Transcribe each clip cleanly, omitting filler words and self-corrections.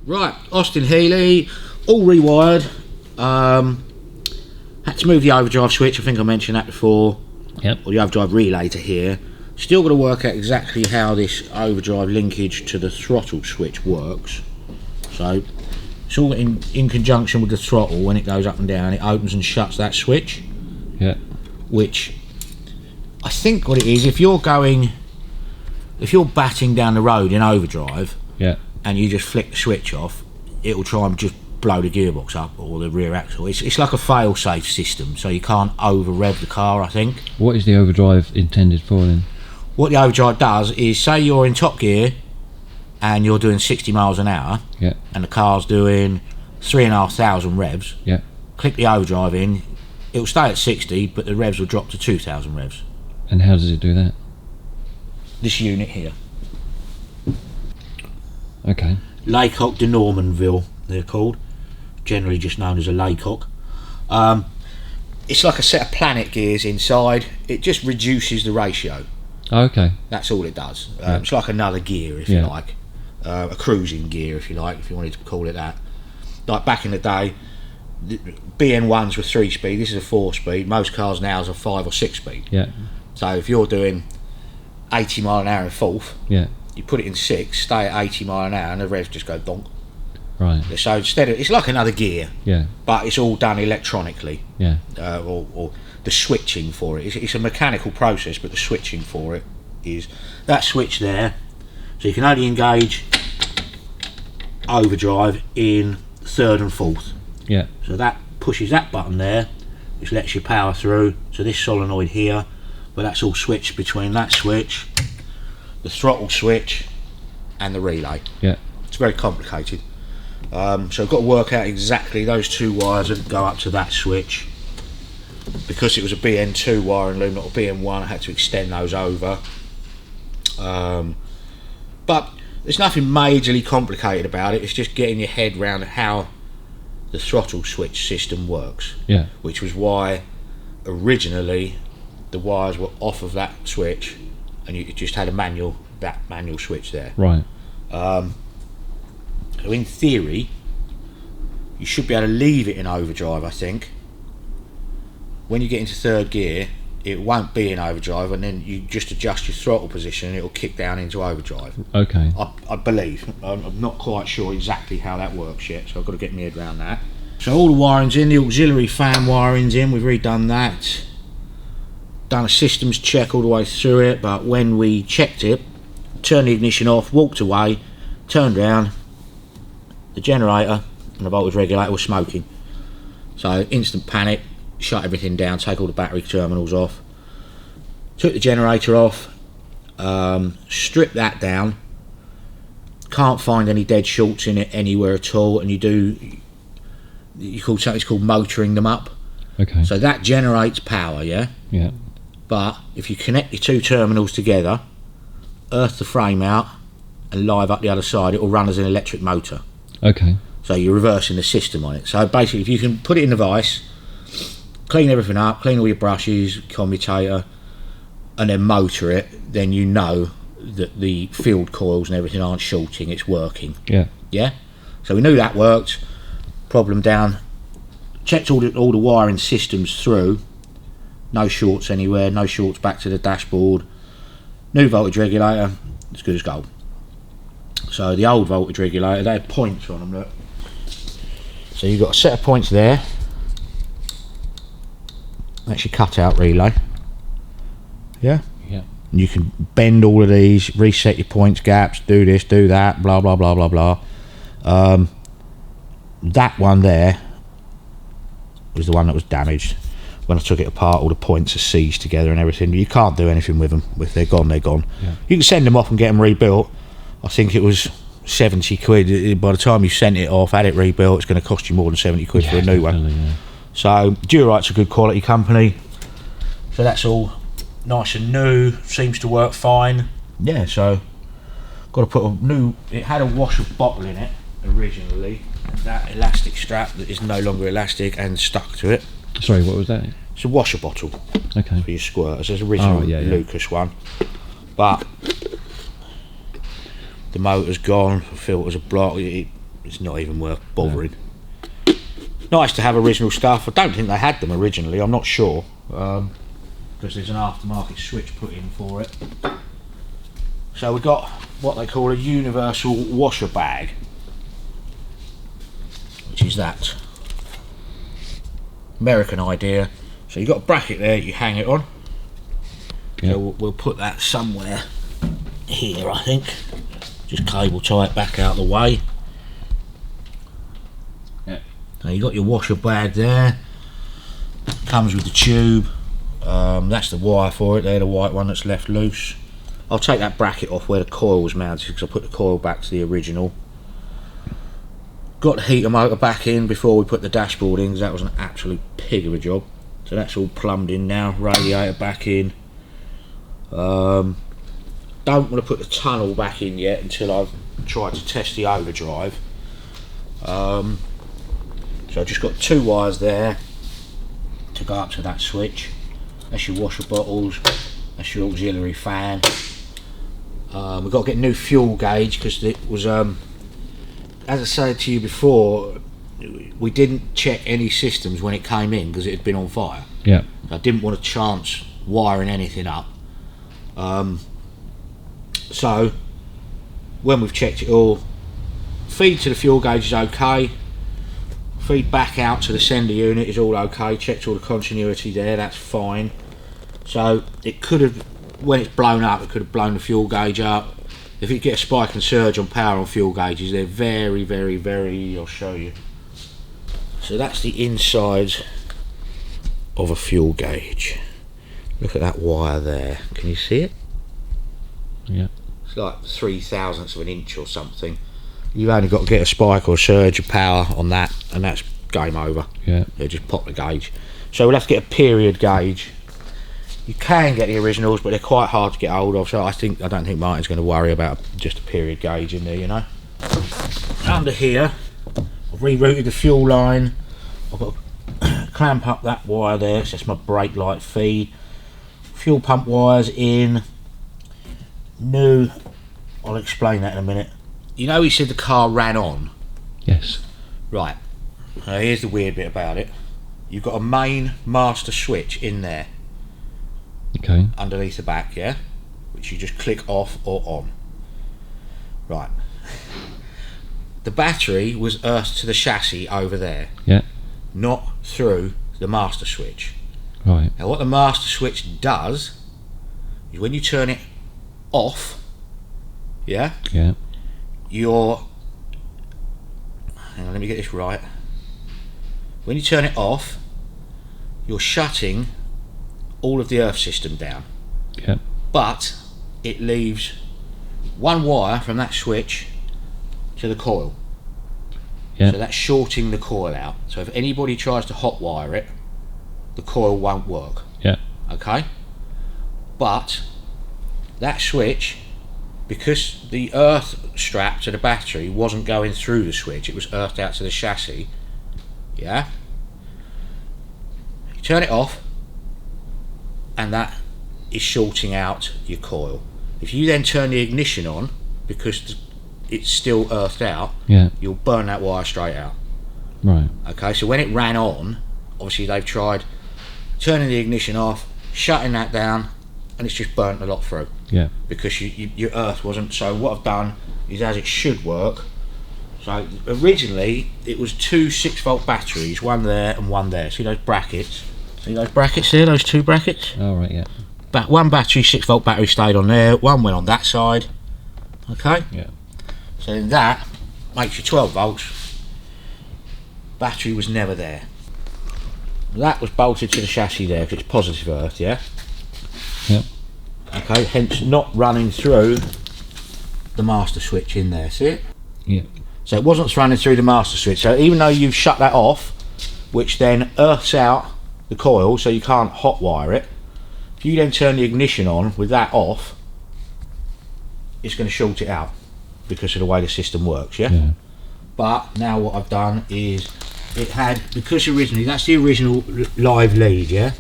Right, Austin Healey, all rewired. Had to move the overdrive switch, I think I mentioned that before. Yep. Or the overdrive relay to here. Still got to work out exactly how this overdrive linkage to the throttle switch works. So it's all in conjunction with the throttle. When it goes up and down, it opens and shuts that switch. Yeah. Which I think what it is, if you're batting down the road in overdrive, Yeah. and you just flick the switch off, it'll try and just blow the gearbox up or the rear axle. It's like a fail-safe system, so you can't over-rev the car, I think. What is the overdrive intended for then? What the overdrive does is, say you're in top gear and you're doing 60 miles an hour, Yeah. and the car's doing 3,500 revs, Yeah. click the overdrive in, it'll stay at 60, but the revs will drop to 2,000 revs. And how does it do that? This unit here. Okay. Laycock de Normanville, they're called. Generally just known as a laycock. It's like a set of planet gears inside. It just reduces the ratio. Oh, okay. That's all it does. Yeah. It's like another gear, if you like. A cruising gear, if you like, if you wanted to call it that. Like back in the day, the BN1s were 3-speed. This is a 4-speed. Most cars now are 5 or 6-speed. Yeah. So if you're doing 80 mile an hour in fourth, Yeah. you put it in 6, stay at 80 mile an hour, and the revs just go donk. Right. So instead of, it's like another gear, Yeah. but it's all done electronically. Yeah. Or the switching for it. It's a mechanical process, but the switching for it is that switch there. So you can only engage overdrive in third and fourth. Yeah. So that pushes that button there, which lets you power through. So this solenoid here, but that's all switched between that switch, the throttle switch, and the relay. Yeah. It's very complicated. So I've got to work out exactly those two wires that go up to that switch. Because it was a BN2 wiring loom, not a BN1, I had to extend those over. But there's nothing majorly complicated about it. It's just getting your head around how the throttle switch system works. Yeah. Which was why originally the wires were off of that switch, and you just had that manual switch there. Right. So in theory, you should be able to leave it in overdrive, I think. When you get into third gear, it won't be in overdrive, and then you just adjust your throttle position and it'll kick down into overdrive. Okay. I believe. I'm not quite sure exactly how that works yet, so I've got to get my head around that. So all the wiring's in, the auxiliary fan wiring's in, we've redone that. Done a systems check all the way through it, but when we checked it, turned the ignition off, walked away, turned around, the generator and the voltage regulator were smoking. So instant panic, shut everything down, take all the battery terminals off, took the generator off, stripped that down, can't find any dead shorts in it anywhere at all, and you call something called motoring them up. Okay. So that generates power, yeah? Yeah. But if you connect your two terminals together, earth the frame out and live up the other side, it will run as an electric motor. Okay. So you're reversing the system on it. So basically, if you can put it in the vise, clean everything up, clean all your brushes, commutator, and then motor it, then you know that the field coils and everything aren't shorting, it's working. Yeah. Yeah? So we knew that worked. Problem down. Checked all the wiring systems through. No shorts anywhere, no shorts back to the dashboard. New voltage regulator, as good as gold. So the old voltage regulator, they had points on them, look. So you've got a set of points there. That's your cutout relay. Yeah? Yeah. And you can bend all of these, reset your points, gaps, do this, do that, blah, blah, blah, blah, blah. That one there was the one that was damaged. When I took it apart, all the points are seized together and everything. You can't do anything with them. If they're gone, they're gone. Yeah. You can send them off and get them rebuilt. I think it was 70 quid. By the time you sent it off, had it rebuilt, it's going to cost you more than 70 quid for a new one. Yeah. So Durite's a good quality company. So that's all nice and new. Seems to work fine. Yeah, so got to put a new... It had a washer bottle in it originally. That elastic strap that is no longer elastic and stuck to it. Sorry, what was that? It's a washer bottle Okay. for your squirters. There's original Lucas one, but the motor's gone, the filters are blocked. it's not even worth bothering. Nice to have original stuff. I don't think they had them originally, I'm not sure, because there's an aftermarket switch put in for it. So we've got what they call a universal washer bag, which is that American idea. So you've got a bracket there you hang it on. Yep. So we'll put that somewhere here, I think. Just cable tie it back out of the way. Now you've got your washer bag there. Comes with the tube. That's the wire for it there, the white one that's left loose. I'll take that bracket off where the coil was mounted because I put the coil back to the original. Got the heater motor back in before we put the dashboard in because that was an absolute pig of a job. So that's all plumbed in now, radiator back in. Don't want to put the tunnel back in yet until I've tried to test the overdrive. So I've just got 2 wires there to go up to that switch. That's your washer bottles, that's your auxiliary fan. We've got to get a new fuel gauge because it was, as I said to you before, we didn't check any systems when it came in because it had been on fire. Yeah. I didn't want to chance wiring anything up. So when we've checked it all, feed to the fuel gauge is okay. Feed back out to the sender unit is all okay. Checked all the continuity there, that's fine. So it could have, when it's blown up, it could have blown the fuel gauge up. If you get a spike and surge on power on fuel gauges, they're very, very, very, I'll show you. So that's the inside of a fuel gauge. Look at that wire there. Can you see it? Yeah. It's like 0.003 of an inch or something. You've only got to get a spike or surge of power on that and that's game over. Yeah. You just pop the gauge. So we'll have to get a period gauge. You can get the originals, but they're quite hard to get hold of, so I don't think Martin's going to worry about just a period gauge in there, you know. Under here, I've rerouted the fuel line. I've got to clamp up that wire there, so that's my brake light feed. Fuel pump wires in. New, I'll explain that in a minute. You know, he said the car ran on. Yes. Right. Here's the weird bit about it. You've got a main master switch in there. Okay. Underneath the back, yeah? Which you just click off or on. Right. The battery was earthed to the chassis over there. Yeah. Not through the master switch. Right. Now what the master switch does is when you turn it off, yeah? Yeah. Hang on, let me get this right. When you turn it off, you're shutting all of the earth system down. Yeah. But it leaves one wire from that switch to the coil. Yeah. So that's shorting the coil out. So if anybody tries to hot wire it, the coil won't work. Yeah. Okay? But that switch, because the earth strap to the battery wasn't going through the switch, it was earthed out to the chassis, yeah? You turn it off and that is shorting out your coil. If you then turn the ignition on, because it's still earthed out, Yeah. you'll burn that wire straight out. Right. Okay, so when it ran on, obviously they've tried turning the ignition off, shutting that down, and it's just burnt a lot through. Yeah. Because your earth wasn't. So what I've done is, as it should work, so originally it was 2 6-volt batteries, one there and one there. See those brackets? See those brackets there, those 2 brackets? All right. Yeah. But one battery, 6-volt battery stayed on there, one went on that side. Okay? Yeah. So then that makes you 12 volts. Battery was never there. That was bolted to the chassis there because it's positive earth, yeah? Yep. Okay, hence not running through the master switch in there, see it? Yeah. So it wasn't running through the master switch, so even though you've shut that off, which then earths out the coil so you can't hot wire it, if you then turn the ignition on with that off, it's going to short it out because of the way the system works, yeah? Yeah. But now what I've done is, it had, because originally, that's the original live lead, yeah?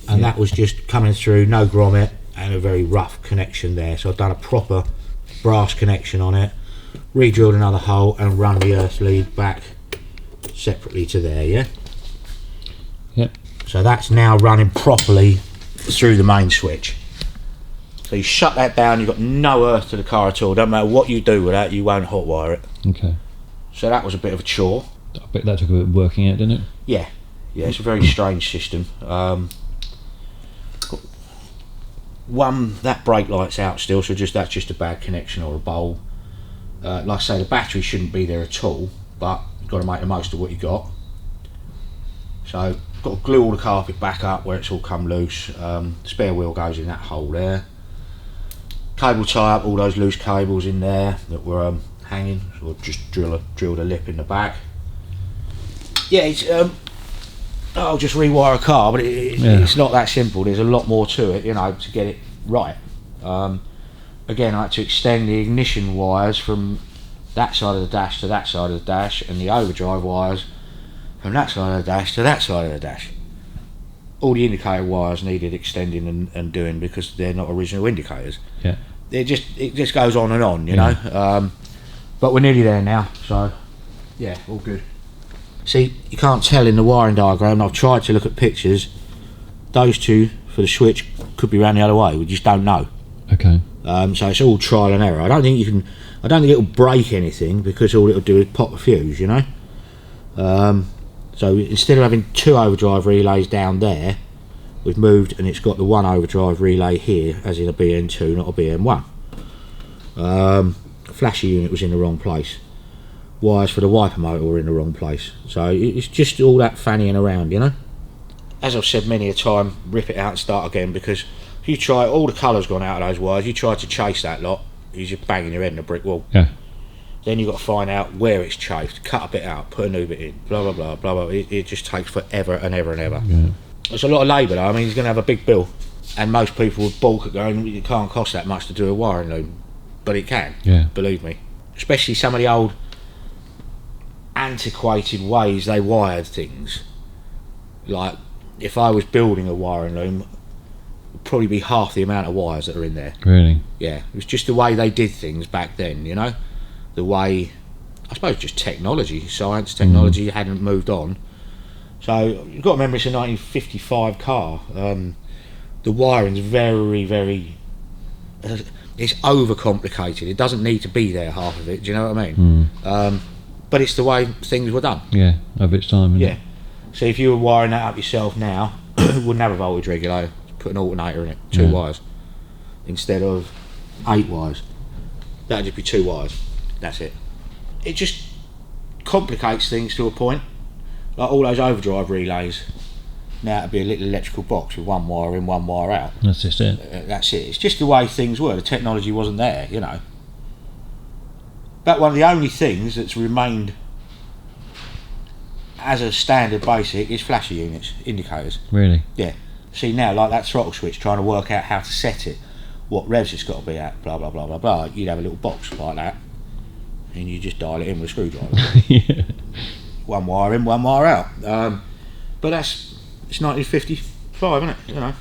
And that was just coming through, no grommet, and a very rough connection there. So I've done a proper brass connection on it, re-drilled another hole and run the earth lead back separately to there, yeah? Yep. So that's now running properly through the main switch. So you shut that down, you've got no earth to the car at all. Don't matter what you do with that, you won't hotwire it. Okay. So that was a bit of a chore. I bet that took a bit of working out, didn't it? Yeah, it's a very strange system. One, that brake light's out still, so that's just a bad connection or a bowl. Like I say, the battery shouldn't be there at all, but you've got to make the most of what you got. So got to glue all the carpet back up where it's all come loose. Spare wheel goes in that hole there. Cable tie up all those loose cables in there that were hanging. So we'll just drilled a lip in the back. Yeah, it's I'll just rewire a car, but it's not that simple. There's a lot more to it, to get it right. Again, I had to extend the ignition wires from that side of the dash to that side of the dash, and the overdrive wires from that side of the dash to that side of the dash. All the indicator wires needed extending and doing because they're not original indicators. Yeah. It just goes on and on, you know. But we're nearly there now, so yeah, all good. See, you can't tell in the wiring diagram. I've tried to look at pictures. Those two for the switch could be round the other way. We just don't know. Okay. So it's all trial and error. I don't think it'll break anything because all it'll do is pop a fuse, you know. So instead of having two overdrive relays down there, we've moved and it's got the one overdrive relay here, as in a BN2, not a BN1. Flasher unit was in the wrong place. Wires for the wiper motor were in the wrong place. So it's just all that fannying around, you know. As I've said many a time, rip it out and start again, because if you try, all the colour's gone out of those wires, you try to chase that lot, you're just banging your head in a brick wall. Yeah. Then you've got to find out where it's chafed, cut a bit out, put a new bit in, blah blah blah blah blah. It just takes forever and ever and ever. Yeah. It's a lot of labour though. I mean, he's going to have a big bill, and most people would balk at going, it can't cost that much to do a wiring loom, but it can. Yeah. Believe me. Especially some of the old antiquated ways they wired things. Like, if I was building a wiring loom, it would probably be half the amount of wires that are in there. Really? Yeah, it was just the way they did things back then, you know. The way, I suppose, just technology hadn't moved on. So you've got to remember, it's a 1955 car. The wiring's very, very, it's overcomplicated. It doesn't need to be there, half of it. Do you know what I mean? But it's the way things were done. Yeah, of its time. Yeah. So if you were wiring that up yourself now, wouldn't have a voltage regulator. Put an alternator in it, two wires instead of 8 wires. That'd just be 2 wires. That's it. It just complicates things to a point. Like all those overdrive relays, now it'd be a little electrical box with 1 wire in, 1 wire out. That's just it. That's it. It's just the way things were. The technology wasn't there, you know. But one of the only things that's remained as a standard basic is flasher units, indicators. Really? Yeah. See now, like that throttle switch, trying to work out how to set it, what revs it's got to be at, blah blah blah blah blah. You'd have a little box like that, and you just dial it in with a screwdriver. Yeah. 1 wire in, 1 wire out. But it's 1955, isn't it? You know.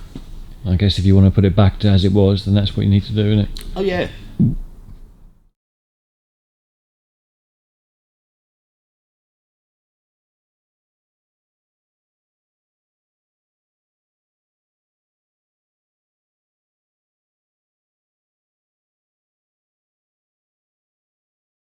I guess if you want to put it back to as it was, then that's what you need to do, isn't it? Oh yeah,